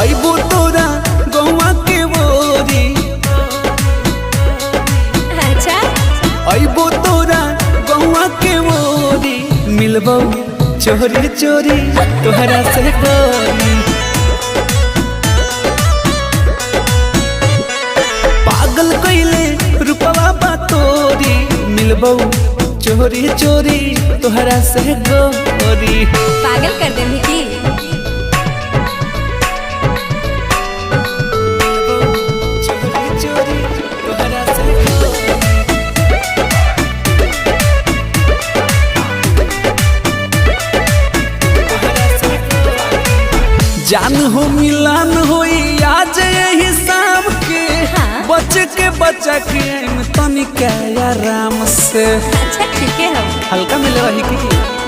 अइबो तोरा गौवा के बोरी। अच्छा अइबो तोरा गौवा के बोरी। मिलबो चोरी चोरी तोहरा से गोरी। पागल कइले रूपवा बा तोरी। मिलबो चोरी चोरी तोहरा से गोरी। पागल कर दे की। चोरी चोरी तोहरा से गोरी। जान हो मिलान होई आज यही शाम के। हाँ। बच के बचा के तनिका आराम से। अच्छा ठीक है हम हल्का मिले रही की।